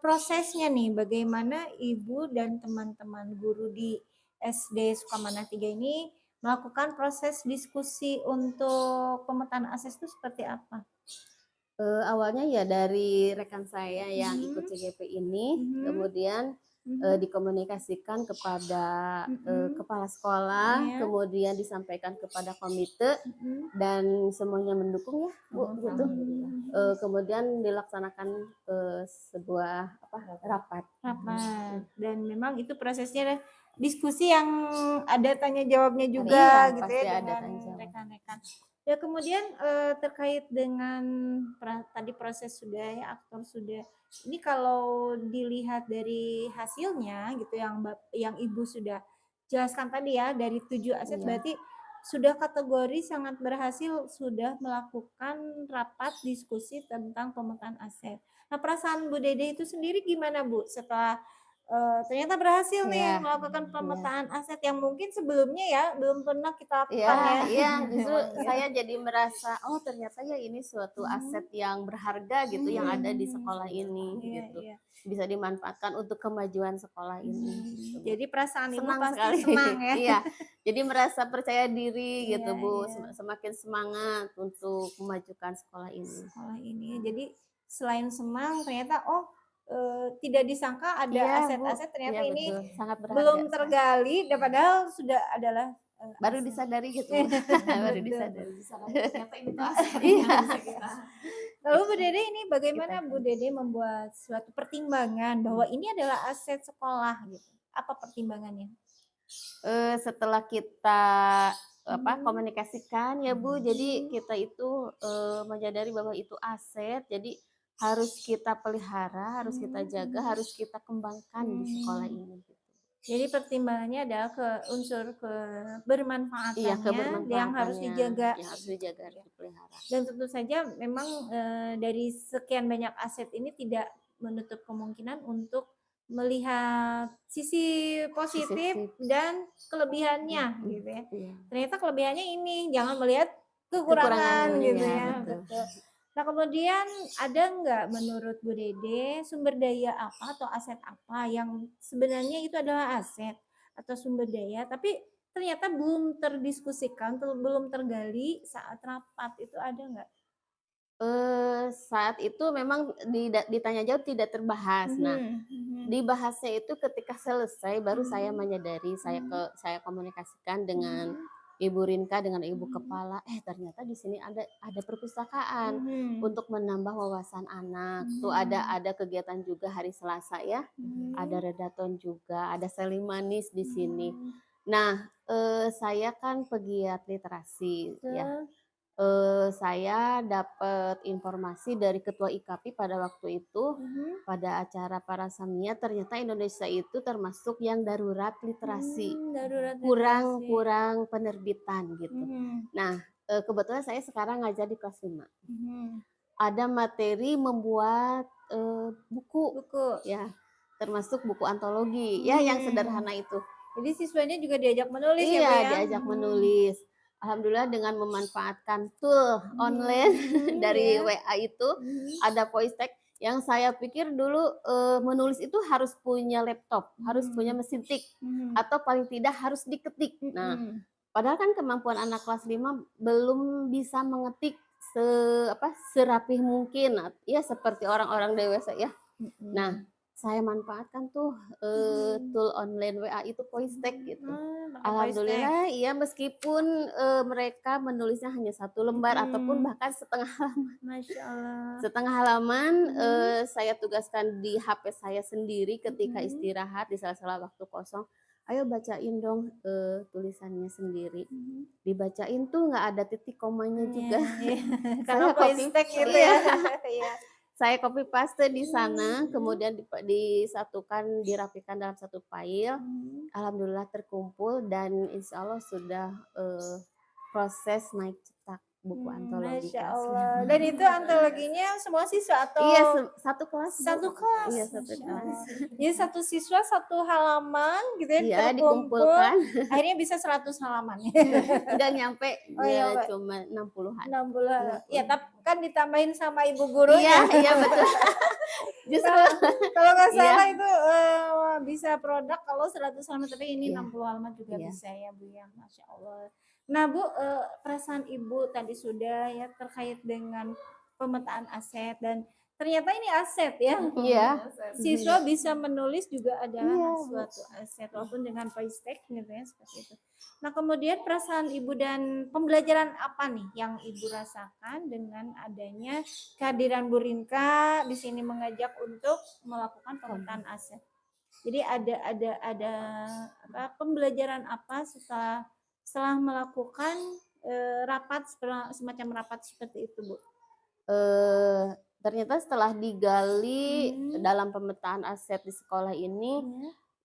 prosesnya nih bagaimana Ibu dan teman-teman guru di SD Sukamana 3 ini melakukan proses diskusi untuk pemetaan akses itu seperti apa? Awalnya ya dari rekan saya yang ikut Mhm. CGP ini, Mhm. kemudian Mhm. dikomunikasikan kepada Mhm. kepala sekolah, Iya. kemudian disampaikan kepada komite Mhm. dan semuanya mendukung ya Bu gitu. Kemudian dilaksanakan sebuah rapat. Rapat. Dan memang itu prosesnya diskusi yang ada tanya jawabnya juga Iya, gitu pasti ya ada dengan tanya jawab. rekan-rekan. Ya kemudian terkait dengan tadi proses sudah ya, aktor sudah. Ini kalau dilihat dari hasilnya gitu yang Ibu sudah jelaskan tadi ya dari 7 aset Iya. berarti sudah kategori sangat berhasil sudah melakukan rapat diskusi tentang pemetaan aset. Nah, perasaan Bu Dede itu sendiri gimana Bu setelah ternyata berhasil nih Iya. melakukan Iya. pemetaan aset yang mungkin sebelumnya ya belum pernah kita Iya, lakukan ya. iya, justru saya jadi merasa oh ternyata ya ini suatu aset yang berharga gitu yang ada di sekolah ini Iya, gitu. iya. Bisa dimanfaatkan untuk kemajuan sekolah ini. Gitu, Bu. Jadi perasaan Ibu Senang pasti sekali. senang ya. Iya. Jadi merasa percaya diri Iya, gitu, Bu. iya. Semakin semangat untuk memajukan sekolah ini. Sekolah ini. Jadi selain senang ternyata tidak disangka ada Iya, Bu. aset-aset ternyata Iya, ini betul. Sangat berharga belum sekali. tergali padahal sudah adalah Baru aset. disadari gitu, Bu. Baru Betul. disadari. Ternyata ini tuh aset. Iya. Lalu Bu Dede ini bagaimana Kita Bu Dede membuat suatu pertimbangan bahwa ini adalah aset sekolah gitu? Apa pertimbangannya? Setelah kita komunikasikan ya Bu, jadi kita itu menyadari bahwa itu aset, jadi harus kita pelihara, harus kita jaga, harus kita kembangkan di sekolah ini. Gitu. Jadi pertimbangannya adalah unsur Iya, kebermanfaatannya kebermanfaatannya yang harus dijaga. yang harus dijaga, harus dipelihara. Dan tentu saja memang dari sekian banyak aset ini tidak menutup kemungkinan untuk melihat sisi positif dan kelebihannya gitu ya. Iya. Ternyata kelebihannya ini, jangan melihat kekurangan Kekurangannya, gitu ya. betul. Betul. Nah kemudian ada nggak menurut Bu Dede sumber daya apa atau aset apa yang sebenarnya itu adalah aset atau sumber daya tapi ternyata belum terdiskusikan, belum tergali saat rapat itu ada nggak? Saat itu memang ditanya jawab tidak terbahas. Nah, dibahasnya itu ketika selesai baru saya menyadari, saya komunikasikan dengan Ibu Rinka, dengan Ibu Kepala, ternyata di sini ada perpustakaan untuk menambah wawasan anak. Tuh ada kegiatan juga hari Selasa ya. Ada redaton juga, ada seli manis di sini. Nah, saya kan pegiat literasi ya. Saya dapat informasi dari Ketua IKAPI pada waktu itu pada acara Parasamia, ternyata Indonesia itu termasuk yang darurat literasi, kurang penerbitan gitu. Nah, kebetulan saya sekarang ngajar di kelas 5. Ada materi membuat buku ya, termasuk buku antologi ya yang sederhana itu. Jadi siswanya juga diajak menulis ya, Bu Iya, ya? diajak menulis. Alhamdulillah dengan memanfaatkan tool online dari WA itu ada voice text yang saya pikir dulu menulis itu harus punya laptop, harus punya mesin tik atau paling tidak harus diketik. Nah, padahal kan kemampuan anak kelas 5 belum bisa mengetik serapih mungkin ya seperti orang-orang dewasa ya. Nah, saya manfaatkan tuh tool online WA itu voice text gitu. Alhamdulillah iya meskipun mereka menulisnya hanya 1 lembar ataupun bahkan setengah halaman. Masya Allah. Setengah halaman saya tugaskan di HP saya sendiri ketika istirahat di sela-sela waktu kosong. Ayo bacain dong tulisannya sendiri. Dibacain tuh nggak ada titik komanya juga. Karena voice text gitu ya. Saya copy paste di sana, kemudian disatukan, dirapikan dalam satu file. Alhamdulillah terkumpul dan insya Allah sudah proses naik cetak buku antologi Masya kelas. Allah. Dan itu antologinya semua siswa atau Iya, satu kelas. Bu. satu kelas? Iya, satu Masya kelas. Allah. Jadi satu siswa satu halaman gitu ya, Iya, terkumpul. dikumpulkan. Akhirnya bisa 100 halaman. Enggak nyampe, Oh, iya, Mbak. cuma 60-an. 60. Ya, tapi kan ditambahin sama ibu gurunya. Iya, iya betul. Justru Kalau nggak Iya. salah itu bisa produk kalau 100 halaman, tapi ini Iya. 60 halaman juga Iya. bisa ya Bu ya, Masya Allah. Nah Bu, perasaan Ibu tadi sudah ya terkait dengan pemetaan aset, dan ternyata ini aset ya. Iya. Siswa bisa menulis juga adalah Iya, suatu aset walaupun dengan voice text gitu ya, seperti itu. Nah kemudian perasaan Ibu dan pembelajaran apa nih yang Ibu rasakan dengan adanya kehadiran Bu Rinka di sini mengajak untuk melakukan pemetaan aset. Jadi ada apa pembelajaran apa setelah melakukan rapat semacam rapat seperti itu Bu? Ternyata setelah digali dalam pemetaan aset di sekolah ini,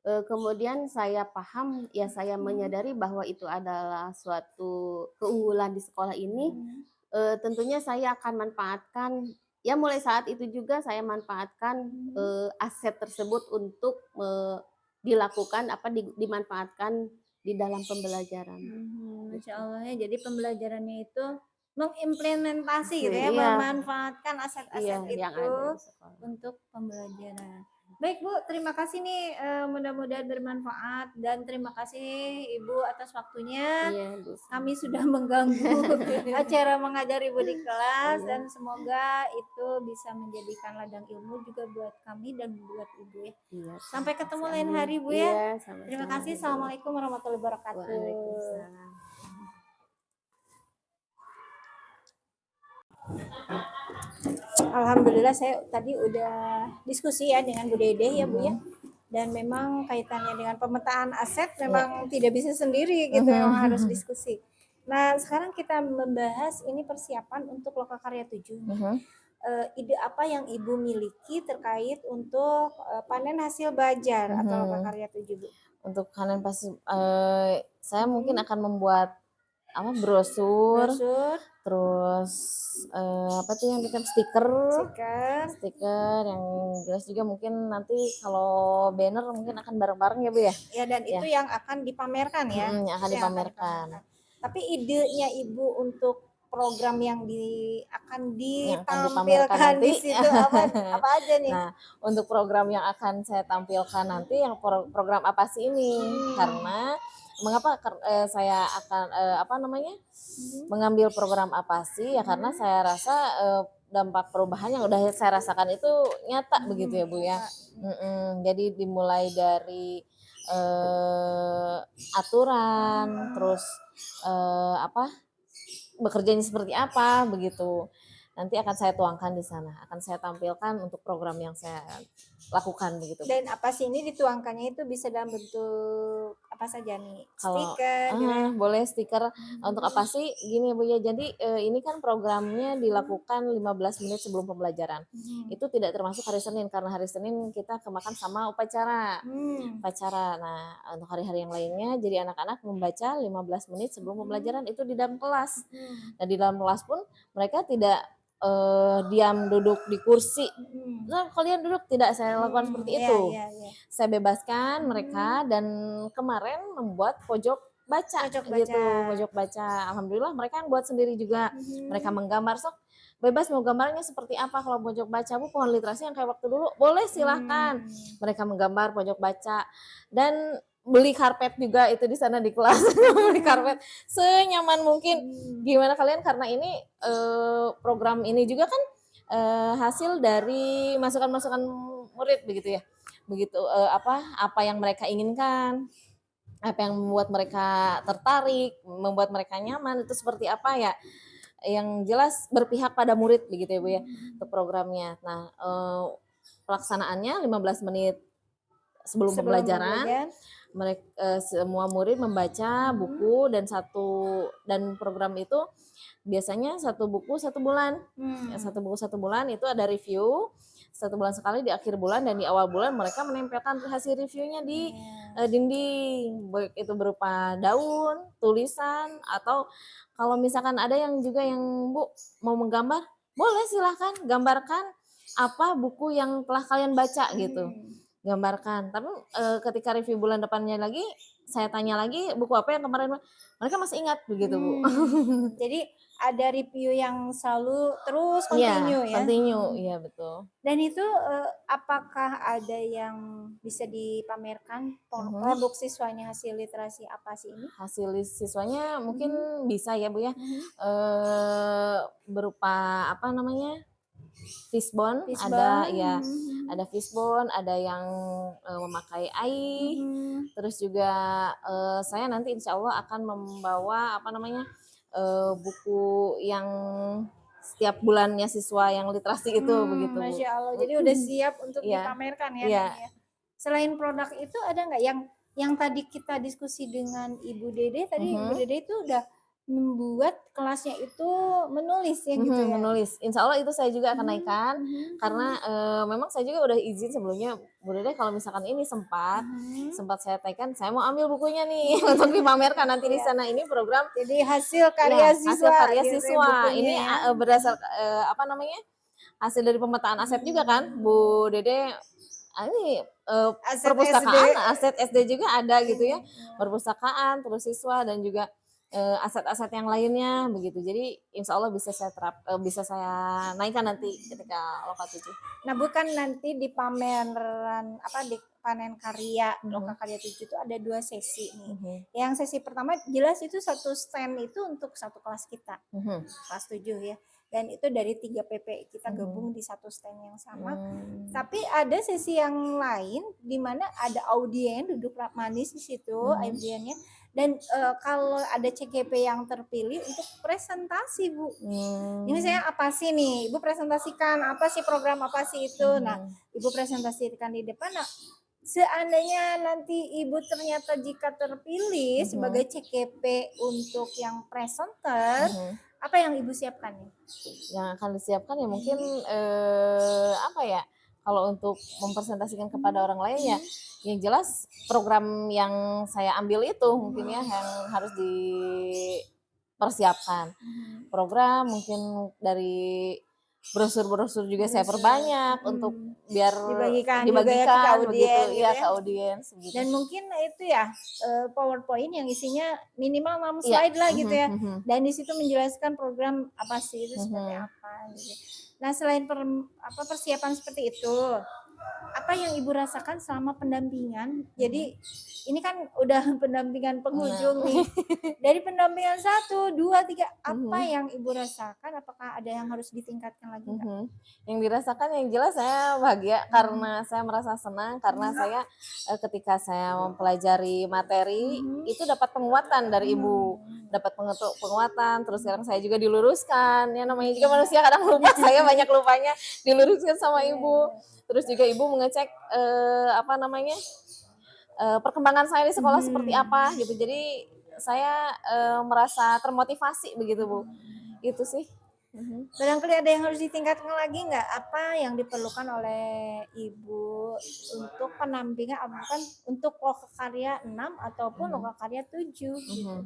kemudian saya paham, ya saya menyadari bahwa itu adalah suatu keunggulan di sekolah ini. Tentunya saya akan manfaatkan, ya mulai saat itu juga saya manfaatkan aset tersebut untuk dilakukan dimanfaatkan di dalam pembelajaran. Masya Allah ya, jadi pembelajarannya itu mengimplementasi gitu ya, Iya. memanfaatkan aset-aset itu yang ada di sekolah. untuk pembelajaran. Baik Bu, terima kasih nih, mudah-mudahan bermanfaat, dan terima kasih Ibu atas waktunya. Iya, Bu. Kami sudah mengganggu acara mengajar Ibu di kelas, Iya. dan semoga itu bisa menjadikan ladang ilmu juga buat kami dan buat Ibu ya. Iya. Sampai ketemu lain Amin. hari Bu ya. Iya, sama-sama, Terima kasih. Bu. Assalamualaikum warahmatullahi wabarakatuh. Waalaikumsalam. Alhamdulillah saya tadi udah diskusi ya dengan Bu Dede ya Bu ya. Dan memang kaitannya dengan pemetaan aset memang tidak bisa sendiri gitu, memang harus diskusi. Nah, sekarang kita membahas ini persiapan untuk Lokakarya 7. Ide apa yang Ibu miliki terkait untuk panen hasil bajar atau Lokakarya 7 Bu? Untuk panen pasti saya mungkin akan membuat brosur, terus apa tuh yang kita stiker yang jelas juga, mungkin nanti kalau banner mungkin akan bareng-bareng ya Bu ya. Ya, dan itu yang akan dipamerkan ya. Yang akan Itu dipamerkan. Tapi idenya Ibu untuk program yang akan Yang akan ditampilkan di nanti. situ apa aja nih? Nah, untuk program yang akan saya tampilkan nanti, yang program apa sih ini? Karena mengapa saya akan mengambil program apa sih? Ya karena saya rasa dampak perubahan yang udah saya rasakan itu nyata begitu ya Bu ya. Jadi dimulai dari aturan, terus bekerjanya seperti apa begitu. Nanti akan saya tuangkan di sana, akan saya tampilkan untuk program yang saya lakukan begitu. Dan apa sih ini dituangkannya itu bisa dalam bentuk apa saja nih? Stiker? Boleh stiker. Untuk apa sih? Gini Bu ya, jadi ini kan programnya dilakukan 15 menit sebelum pembelajaran. Itu tidak termasuk hari Senin, karena hari Senin kita kemakan sama upacara. Nah, untuk hari-hari yang lainnya, jadi anak-anak membaca 15 menit sebelum pembelajaran itu di dalam kelas. Nah, di dalam kelas pun mereka tidak diam duduk di kursi. Nah, kalian duduk, tidak saya lakukan seperti itu. Saya bebaskan mereka, dan kemarin membuat pojok baca. Pojok baca. Alhamdulillah mereka yang buat sendiri juga. Mereka menggambar, sok bebas mau gambarnya seperti apa. Kalau pojok baca Bu, pohon literasi yang kayak waktu dulu, boleh silahkan. Mereka menggambar pojok baca, dan beli karpet juga itu di sana di kelas. Beli karpet senyaman mungkin. Gimana kalian, karena ini program ini juga kan hasil dari masukan-masukan murid begitu ya. Begitu apa yang mereka inginkan, apa yang membuat mereka tertarik, membuat mereka nyaman, itu seperti apa ya. Yang jelas berpihak pada murid begitu ya Bu ya, untuk programnya. Nah, pelaksanaannya 15 menit sebelum pembelajaran. Mereka semua murid membaca buku, dan program itu biasanya 1 buku 1 bulan. 1 buku 1 bulan itu ada review 1 bulan sekali di akhir bulan, dan di awal bulan mereka menempelkan hasil reviewnya di dinding, baik itu berupa daun, tulisan, atau kalau misalkan ada yang juga yang Bu mau menggambar, boleh silahkan gambarkan apa buku yang telah kalian baca gitu, gambarkan. Tapi ketika review bulan depannya lagi, saya tanya lagi buku apa yang kemarin, mereka masih ingat begitu Bu. Jadi ada review yang selalu terus Iya, continue ya. continue, iya betul. Dan itu apakah ada yang bisa dipamerkan produk siswanya hasil literasi apa sih ini? Hasil siswanya mungkin bisa ya Bu ya, berupa apa namanya, fishbone, ada ya, ada fishbone, ada yang memakai AI, terus juga saya nanti insya Allah akan membawa apa namanya, buku yang setiap bulannya siswa yang literasi itu begitu Bu. Masya Allah, jadi udah siap untuk dipamerkan ya. Iya. Ya. Selain produk itu ada nggak yang tadi kita diskusi dengan Ibu Dede tadi, Ibu Dede itu udah membuat kelasnya itu menulis ya gitu ya. Menulis, insya Allah itu saya juga akan naikkan karena memang saya juga udah izin sebelumnya Bu Dede kalau misalkan ini sempat saya tagkan, saya mau ambil bukunya nih untuk dipamerkan nanti di sana. Ini program jadi hasil karya siswa, hasil karya gitu ya siswa ini bukunya ya. berdasar apa namanya, hasil dari pemetaan aset juga kan Bu Dede. Ini Aset perpustakaan aset SD juga ada gitu ya, perpustakaan terus siswa dan juga aset-aset yang lainnya begitu. Jadi insya Allah bisa saya bisa saya naikkan nanti ketika Loka 7. Nah, bukan nanti di pameran apa di panen karya Loka Karya 7 itu ada 2 sesi nih. Yang sesi pertama jelas itu satu stand itu untuk satu kelas kita, kelas 7 ya. Dan itu dari 3 PP kita gabung di satu stand yang sama. Tapi ada sesi yang lain di mana ada audien duduk manis di situ, audiennya. Dan kalau ada CGP yang terpilih untuk presentasi Bu. Ini saya apa sih nih? Ibu presentasikan apa sih program apa sih itu? Nah, Ibu presentasikan di depan. Nah, seandainya nanti Ibu ternyata jika terpilih sebagai CGP untuk yang presenter, apa yang Ibu siapkan nih? Yang akan disiapkan ya mungkin apa ya? Kalau untuk mempresentasikan kepada orang lain ya, yang jelas program yang saya ambil itu mungkin ya yang harus dipersiapkan. Program mungkin dari brosur-brosur juga saya perbanyak untuk biar dibagikan ke begitu audien, ya ke audiens gitu. Dan mungkin itu ya PowerPoint yang isinya minimal 6 slide lah gitu ya. Dan di situ menjelaskan program apa sih itu seperti apa gitu. Nah, selain persiapan seperti itu, apa yang Ibu rasakan selama pendampingan? Jadi ini kan udah pendampingan penghujung nih. Dari pendampingan 1, 2, 3, apa yang Ibu rasakan? Apakah ada yang harus ditingkatkan lagi enggak? Yang dirasakan yang jelas saya bahagia karena saya merasa senang karena saya ketika saya mempelajari materi itu dapat penguatan dari Ibu. Dapat penguatan, terus sekarang saya juga diluruskan. Ya namanya juga manusia kadang lupa, saya banyak lupanya, diluruskan sama Ibu. Terus juga Ibu mengecek apa namanya? Perkembangan saya di sekolah seperti apa gitu. Jadi saya merasa termotivasi begitu Bu. Itu sih. Barangkali ada yang harus ditingkatkan lagi nggak? Apa yang diperlukan oleh Ibu untuk pendampingan bukan untuk Loka Karya 6 ataupun Loka Karya 7 gitu.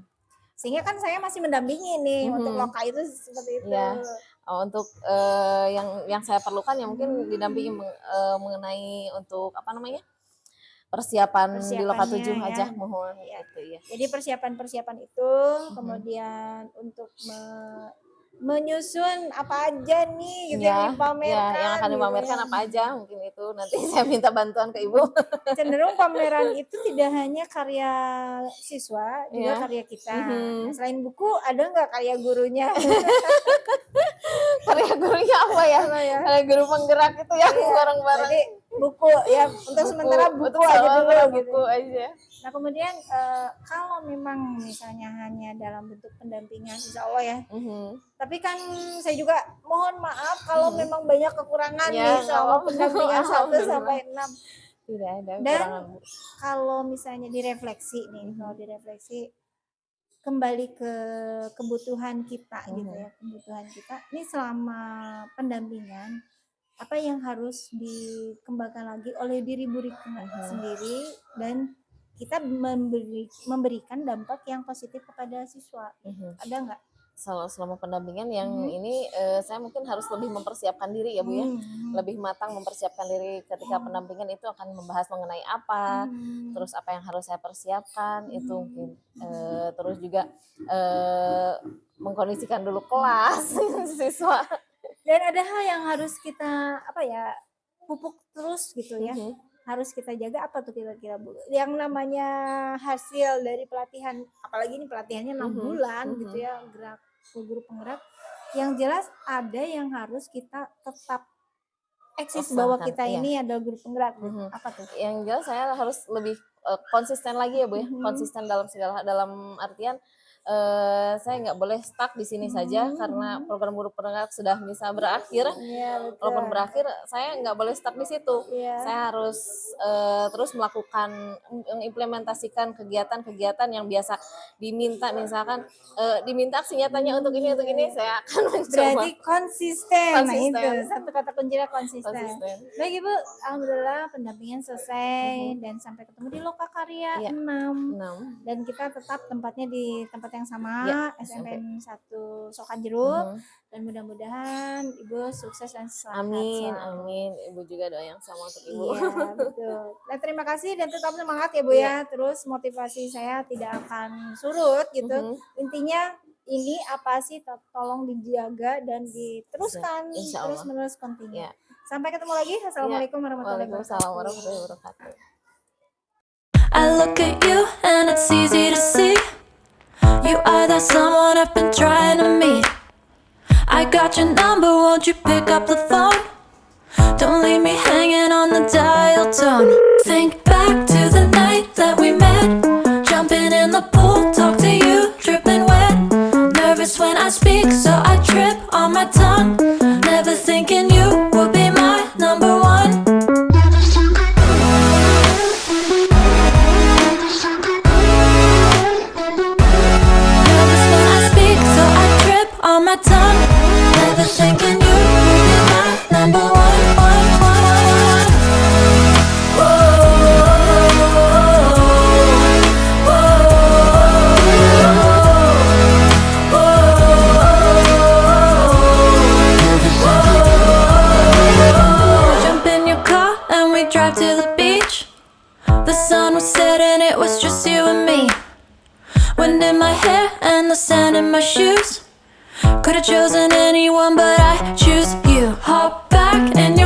Sehingga kan saya masih mendampingi nih untuk Loka itu seperti itu. Ya. Untuk yang saya perlukan ya mungkin didampingi mengenai untuk apa namanya? Persiapan di Loka 7 ya. Aja mohon itu ya. Jadi persiapan itu kemudian untuk menyusun apa aja nih gitu yang dipamerkan. Yang akan dipamerkan apa aja mungkin itu nanti saya minta bantuan ke Ibu. Cenderung pameran itu tidak hanya karya siswa, juga karya kita. Nah, selain buku ada nggak karya gurunya? Karya gurunya apa ya? Karya guru penggerak itu yang bareng-bareng. Jadi buku ya untuk sementara buku aja dulu gitu. Buku aja. Nah, kemudian kalau memang misalnya hanya dalam bentuk pendampingan insya Allah ya. Tapi kan saya juga mohon maaf kalau memang banyak kekurangan nih selama pendampingan 1 sampai 6. Tidak ada kekurangan. Dan kalau misalnya direfleksi nih, kalau direfleksi kembali ke kebutuhan kita gitu ya, kebutuhan kita. Ini selama pendampingan apa yang harus dikembangkan lagi oleh diri Bu Rika sendiri dan kita memberikan dampak yang positif kepada siswa. Ada nggak? Selama pendampingan yang ini saya mungkin harus lebih mempersiapkan diri ya Bu ya, lebih matang mempersiapkan diri ketika pendampingan itu akan membahas mengenai apa, terus apa yang harus saya persiapkan itu mungkin, terus juga mengkondisikan dulu kelas siswa. Dan ada hal yang harus kita pupuk terus gitu ya. Harus kita jaga apa tuh kira-kira Bu? Yang namanya hasil dari pelatihan, apalagi ini pelatihannya 6 bulan gitu ya, gerak guru penggerak. Yang jelas ada yang harus kita tetap eksis bahwa kita ini adalah guru penggerak. Apa tuh? Yang jelas saya harus lebih konsisten lagi ya Bu ya, konsisten dalam artian saya nggak boleh stuck di sini saja karena program guru penggerak sudah bisa berakhir. Walaupun berakhir, saya nggak boleh stuck di situ. Saya harus terus mengimplementasikan kegiatan-kegiatan yang biasa diminta, misalkan diminta aksi nyatanya untuk ini, saya akan mencoba. Berarti konsisten. Nah itu satu kata kuncinya konsisten. Baik Ibu, alhamdulillah pendampingan selesai dan sampai ketemu di Lokakarya 6. Dan kita tetap tempatnya di tempat yang sama, SMPN 1 Sokajeruk, dan mudah-mudahan Ibu sukses dan selamat. Amin. Ibu juga doa yang sama untuk Ibu. Iya, betul. Nah, terima kasih dan tetap semangat ya Bu ya. Terus motivasi saya tidak akan surut gitu. Intinya ini apa sih, tolong dijaga dan diteruskan terus-menerus kontinu. Sampai ketemu lagi. Assalamualaikum warahmatullahi wabarakatuh. I look at you and it's easy to see you are that someone I've been trying to meet. I got your number, won't you pick up the phone? Don't leave me hanging on the dial tone. Think back to the night that we met, jumping in the pool, talk to you, dripping wet. Nervous when I speak, so I trip on my tongue. Never thinking you would be my number one. On my tongue, never thinking you would be my number one. Jump in your car and we drive to the beach. The sun was setting, it was just you and me. Wind in my hair and the sand in my shoes. Could've chosen anyone, but I choose you. Hop back in